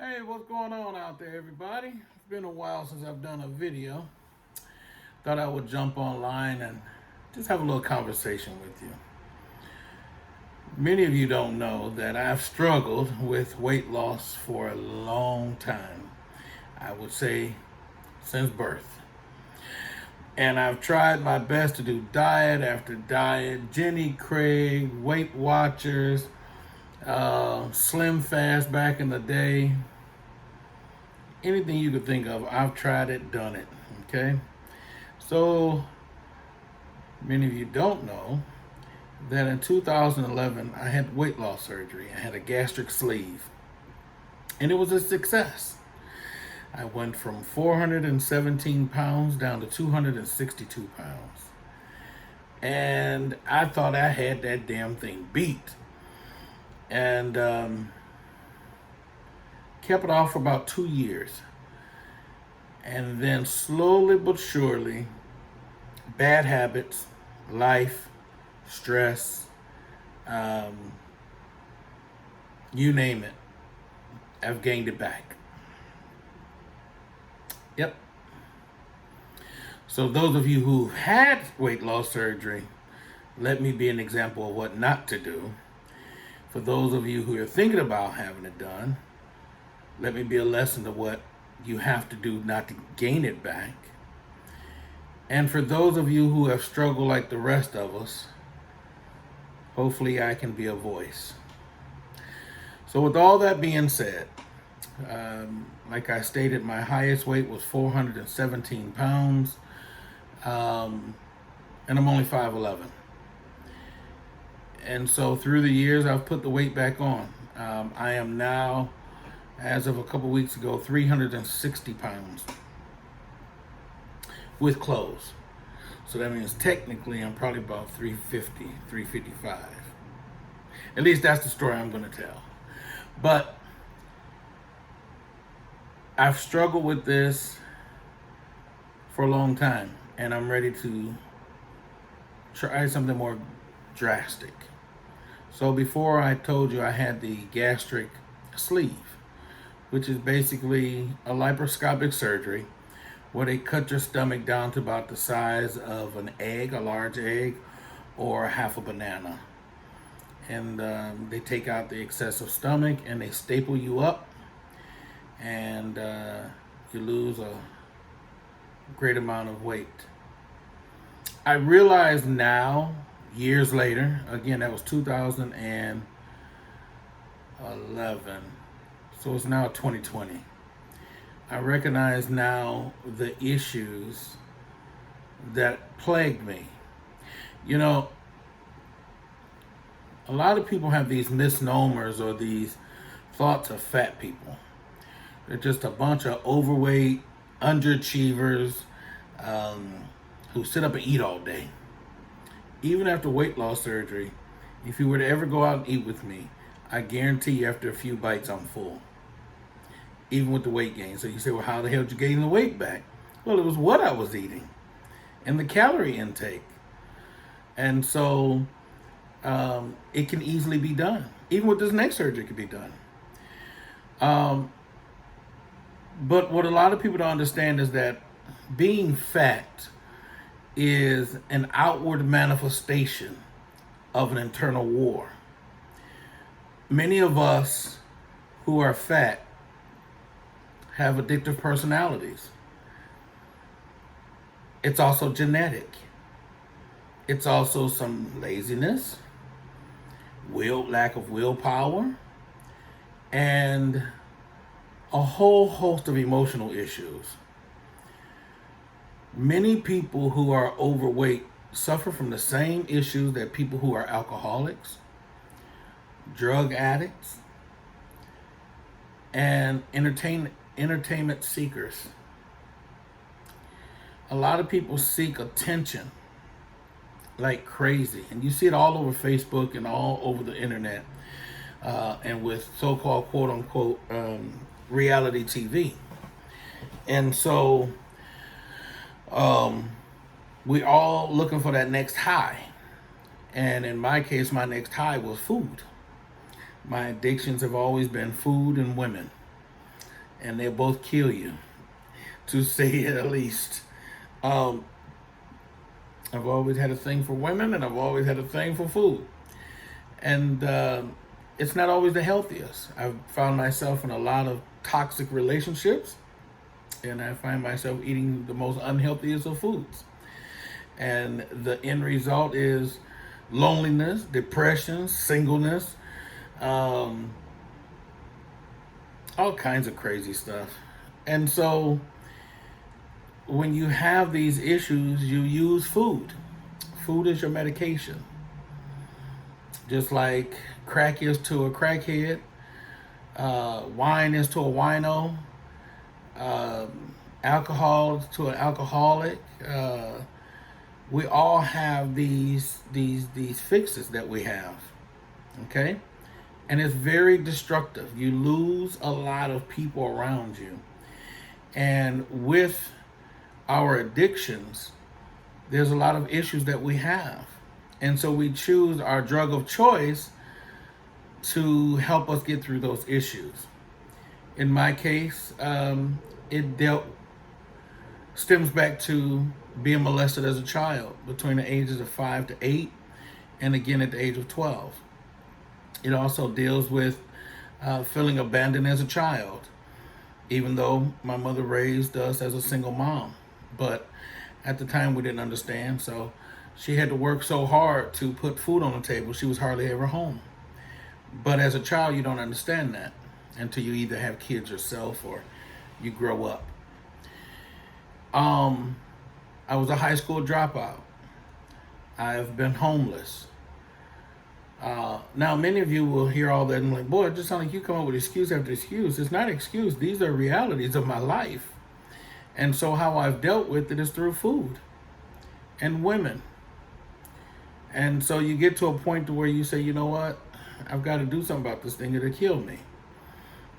Hey, what's going on out there, everybody? It's been a while since I've done a video. Thought I would jump online and just have a little conversation with you. Many of you don't know that I've struggled with weight loss for a long time. I would say since birth. And I've tried my best to do diet after diet, Jenny Craig, Weight Watchers, Slim Fast back in the day. Anything you could think of, I've tried it, done it. Okay? So, many of you don't know that in 2011, I had weight loss surgery. I had a gastric sleeve, and it was a success. I went from 417 pounds down to 262 pounds. And I thought I had that damn thing beat. And kept it off for about 2 years. And then slowly but surely, bad habits, life, stress, you name it, I've gained it back. Yep. So those of you who've had weight loss surgery, let me be an example of what not to do. For those of you who are thinking about having it done, let me be a lesson to what you have to do not to gain it back. And for those of you who have struggled like the rest of us, hopefully I can be a voice. So with all that being said, like I stated, my highest weight was 417 pounds, and I'm only 5'11". And so through the years, I've put the weight back on. I am now, as of a couple weeks ago, 360 pounds with clothes. So that means technically I'm probably about 350, 355. At least that's the story I'm going to tell. But I've struggled with this for a long time, and I'm ready to try something more drastic. So before I told you I had the gastric sleeve, which is basically a laparoscopic surgery where they cut your stomach down to about the size of an egg, a large egg, or half a banana. And they take out the excessive stomach and they staple you up, and you lose a great amount of weight. I realize now, years later, again, that was 2011, so it's now 2020. I recognize now the issues that plagued me. You know, a lot of people have these misnomers or these thoughts of fat people. They're just a bunch of overweight, underachievers who sit up and eat all day. Even after weight loss surgery, if you were to ever go out and eat with me, I guarantee you after a few bites, I'm full. Even with the weight gain. So you say, well, how the hell did you gain the weight back? Well, it was what I was eating and the calorie intake. And so it can easily be done. Even with this neck surgery, it can be done. But what a lot of people don't understand is that being fat is an outward manifestation of an internal war. Many of us who are fat have addictive personalities. It's also genetic. It's also some laziness, lack of willpower, and a whole host of emotional issues. Many people who are overweight suffer from the same issues that people who are alcoholics, drug addicts, and entertainment seekers. A lot of people seek attention like crazy, and you see it all over Facebook and all over the internet, and with so-called quote-unquote reality TV. And so we all looking for that next high. And in my case, my next high was food. My addictions have always been food and women. and they'll both kill you, to say it at least. Um, I've always had a thing for women, and I've always had a thing for food. And it's not always the healthiest. I've found myself in a lot of toxic relationships, and I find myself eating the most unhealthiest of foods. And the end result is loneliness, depression, singleness, um, all kinds of crazy stuff. And so when you have these issues, you use food. Food is your medication. Just like crack is to a crackhead, wine is to a wino, uh, alcohol to an alcoholic. We all have these fixes that we have, okay? And it's very destructive. You lose a lot of people around you. And with our addictions, there's a lot of issues that we have. And so we choose our drug of choice to help us get through those issues. In my case, it stems back to being molested as a child between the ages of 5 to 8, and again at the age of 12. It also deals with feeling abandoned as a child, even though my mother raised us as a single mom. But at the time, we didn't understand, so she had to work so hard to put food on the table. She was hardly ever home. But as a child, you don't understand that until you either have kids yourself or you grow up. I was a high school dropout. I've been homeless. Now, many of you will hear all that and like, boy, it just sounds like you come up with excuse after excuse. It's not excuse. These are realities of my life. And so how I've dealt with it is through food and women. And so you get to a point to where you say, you know what? I've got to do something about this thing. It'll kill me.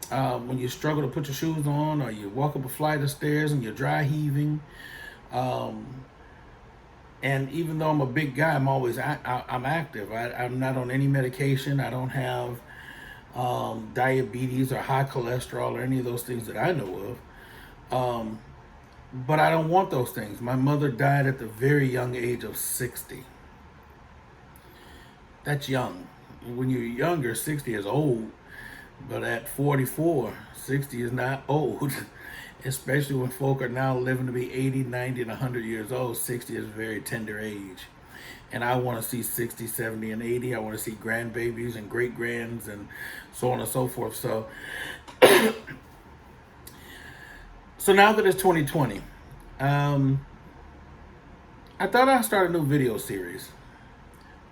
When you struggle to put your shoes on, or you walk up a flight of stairs and you're dry heaving. And even though I'm a big guy, I'm active. I'm not on any medication. I don't have diabetes or high cholesterol or any of those things that I know of. But I don't want those things. My mother died at the very young age of 60. That's young. When you're younger, 60 is old. But at 44, 60 is not old. Especially when folk are now living to be 80, 90, and 100 years old. 60 is a very tender age. And I want to see 60, 70, and 80. I want to see grandbabies and great-grands and so on and so forth. So, so now that it's 2020, I thought I'd start a new video series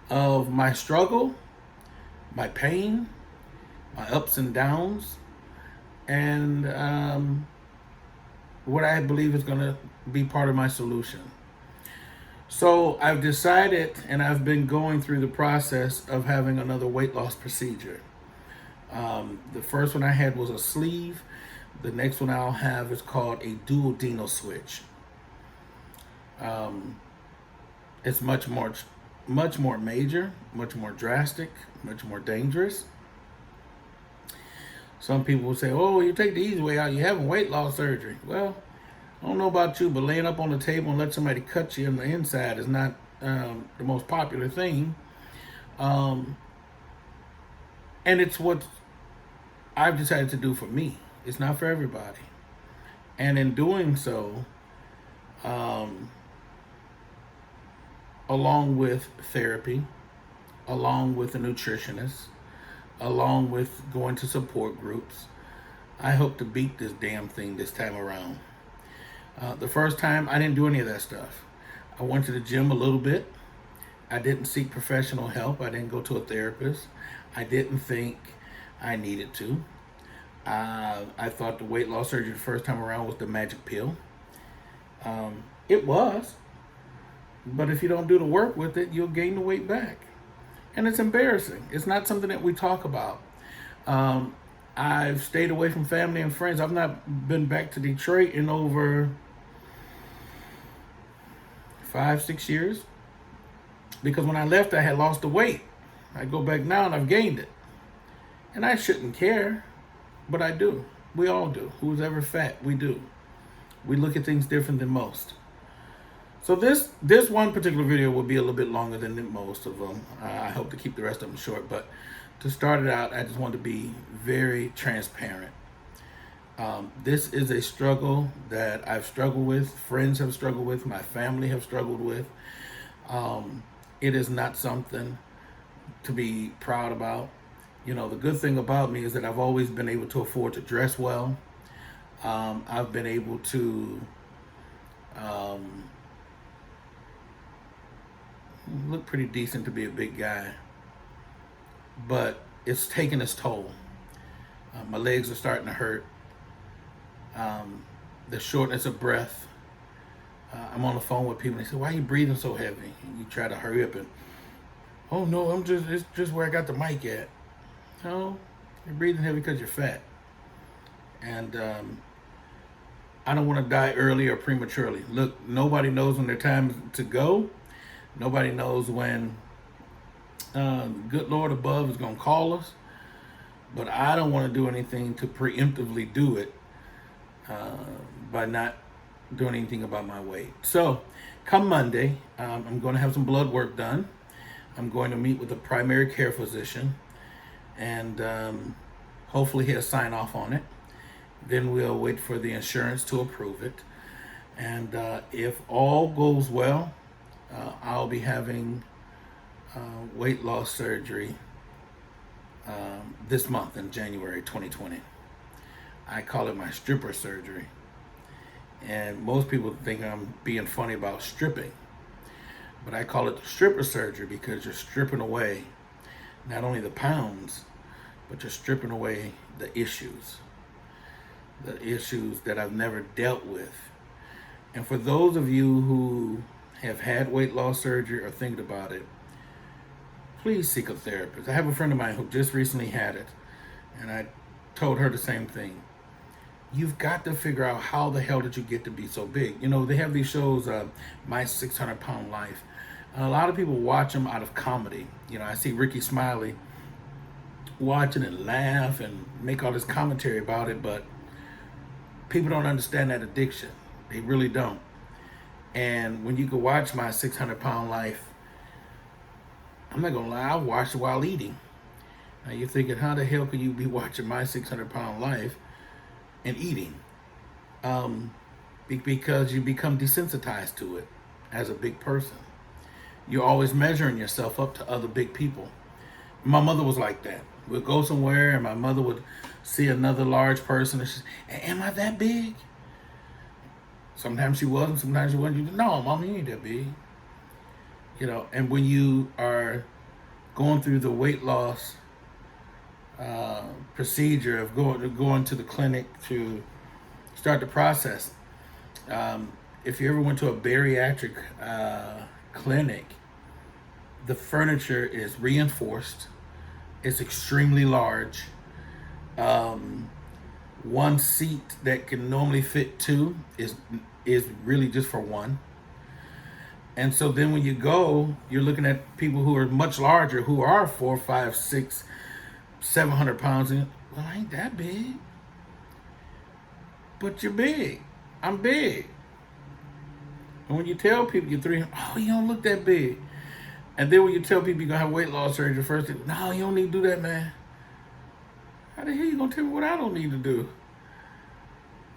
of my struggle, my pain, my ups and downs, and what I believe is going to be part of my solution. So I've decided, and I've been going through the process of having another weight loss procedure. The first one I had was a sleeve. The next one I'll have is called a duodenal switch. It's much more major, much more drastic, much more dangerous. Some people will say, oh, you take the easy way out, you're having weight loss surgery. Well, I don't know about you, but laying up on the table and let somebody cut you in the inside is not the most popular thing. And it's what I've decided to do for me. It's not for everybody. And in doing so, along with therapy, along with a nutritionist, along with going to support groups, I hope to beat this damn thing this time around. The first time, I didn't do any of that stuff. I went to the gym a little bit. I didn't seek professional help. I didn't go to a therapist. I didn't think I needed to. I thought the weight loss surgery the first time around was the magic pill. It was. But if you don't do the work with it, you'll gain the weight back. And it's embarrassing. It's not something that we talk about. I've stayed away from family and friends. I've not been back to Detroit in over 5-6 years. Because when I left, I had lost the weight. I go back now and I've gained it. And I shouldn't care, but I do. We all do. Who's ever fat? We do. We look at things different than most. So this one particular video will be a little bit longer than most of them. I hope to keep the rest of them short, but to start it out, I just want to be very transparent. This is a struggle that I've struggled with, friends have struggled with, my family have struggled with. It is not something to be proud about. You know, the good thing about me is that I've always been able to afford to dress well. I've been able to look pretty decent to be a big guy, but it's taking its toll. My legs are starting to hurt. The shortness of breath. I'm on the phone with people and they say, "Why are you breathing so heavy?" And you try to hurry up and, "Oh no, it's just where I got the mic at." No, you're breathing heavy because you're fat. And I don't want to die early or prematurely. Look, nobody knows when their time is to go. Nobody knows when the good Lord above is going to call us. But I don't want to do anything to preemptively do it by not doing anything about my weight. So come Monday, I'm going to have some blood work done. I'm going to meet with a primary care physician, and hopefully he'll sign off on it. Then we'll wait for the insurance to approve it. And if all goes well, I'll be having weight loss surgery this month in January 2020. I call it my stripper surgery. And most people think I'm being funny about stripping. But I call it the stripper surgery because you're stripping away not only the pounds, but you're stripping away the issues that I've never dealt with. And for those of you who have had weight loss surgery or thinking about it, please seek a therapist. I have a friend of mine who just recently had it, and I told her the same thing. You've got to figure out how the hell did you get to be so big. You know, they have these shows, My 600 Pound Life. And a lot of people watch them out of comedy. You know, I see Ricky Smiley watching and laugh and make all this commentary about it, but people don't understand that addiction. They really don't. And when you can watch My 600 Pound Life, I'm not gonna lie, I watched it while eating. Now you're thinking, how the hell could you be watching My 600 Pound Life and eating? Because you become desensitized to it as a big person. You're always measuring yourself up to other big people. My mother was like that. We'd go somewhere and my mother would see another large person and she'd say, "Am I that big?" Sometimes she wasn't, sometimes she wasn't. No, Mom, you ain't that big. You know, and when you are going through the weight loss procedure of going to the clinic to start the process, if you ever went to a bariatric clinic, the furniture is reinforced. It's extremely large. One seat that can normally fit two is really just for one. And so then when you go, you're looking at people who are much larger, who are 4, 5, 6, 700 pounds. And, well, I ain't that big. But you're big. I'm big. And when you tell people you're 300, oh, you don't look that big. And then when you tell people you're going to have weight loss surgery, first, they, no, you don't need to do that, man. How the hell you going to tell me what I don't need to do?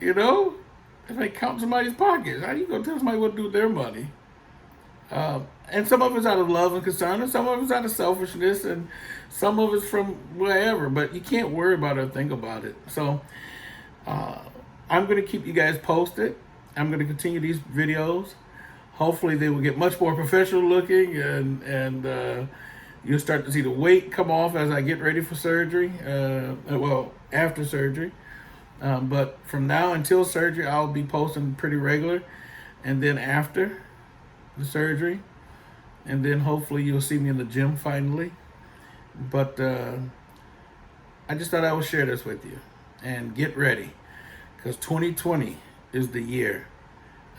You know? It's like counting somebody's pockets. How you going to tell somebody what to do with their money? And some of it's out of love and concern, and some of it's out of selfishness, and some of it's from wherever. But you can't worry about it or think about it. So I'm going to keep you guys posted. I'm going to continue these videos. Hopefully they will get much more professional looking, and you'll start to see the weight come off as I get ready for surgery. Well, after surgery. But from now until surgery, I'll be posting pretty regular. And then after the surgery, and then hopefully you'll see me in the gym finally. But I just thought I would share this with you. And get ready, because 2020 is the year.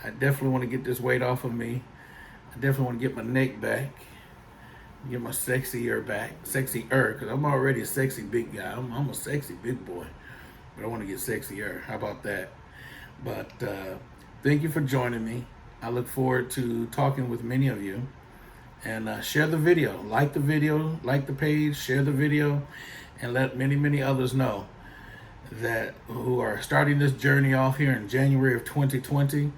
I definitely want to get this weight off of me. I definitely want to get my neck back, get my sexier back, sexier, because I'm already a sexy big guy. I'm a sexy big boy. but I want to get sexier. How about that? But thank you for joining me. I look forward to talking with many of you. And share the video, like the page, share the video, and let many, many others know that who are starting this journey off here in January of 2020,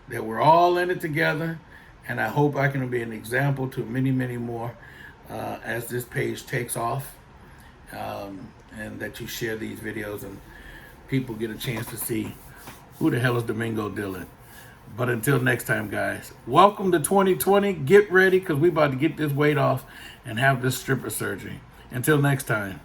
that we're all in it together. And I hope I can be an example to many, many more as this page takes off, and that you share these videos and people get a chance to see who the hell is Domingo Dillon. But until next time, guys, welcome to 2020. Get ready, because we about to get this weight off and have this stripper surgery. Until next time.